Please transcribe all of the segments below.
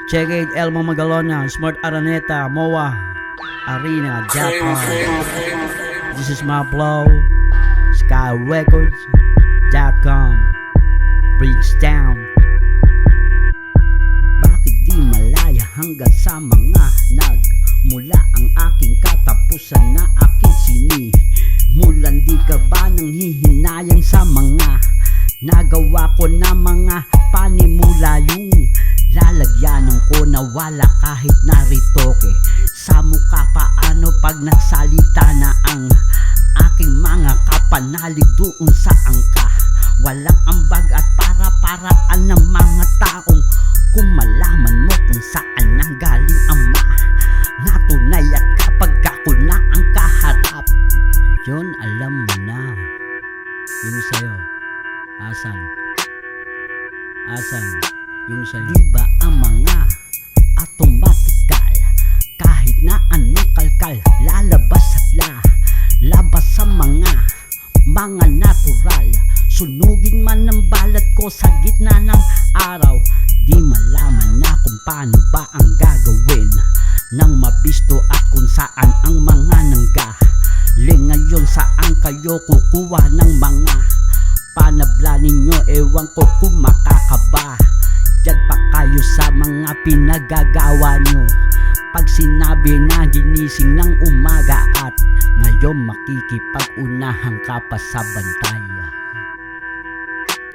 Check it, Elmo Magalona, Smart Araneta, Moa, Arena, Jackpot. This is my blow, SkyRecords.com, Bridgetown. Bakit di malaya hanggang sa mga nagmula ang aking katapusan na aking sinimulan? Di ka ba nang hihinayang sa mga nagawa ko na mga panimula? Yung lalagyanan ko na wala kahit naritoke sa mukha. Paano pag nagsalita na ang aking mga kapanalig doon sa angka? Walang ambag at para-paraan ng mga taong kung malaman mo kung saan nanggaling ang mga tunay. At kapag ako na ang kaharap, yun alam mo na. Yung sa'yo, asan yung sa'yo? Diba ang mga automatikal, kahit na anong kalkal, lalabas at labas sa mga natural. Sunugin man ng balat ko sa gitna ng araw, di malaman na kung paano ba ang gagawin nang mabisto at kung saan ang mga nanggaling. Ngayon saan kayo kukuha ng mga panabla ninyo? Ewan ko kung makakaba dyan pa kayo sa mga pinagagawa nyo. Pag sinabi na ginising ng umaga at ngayon makikipag-unahan ka pa sa bantay.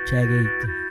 Check it.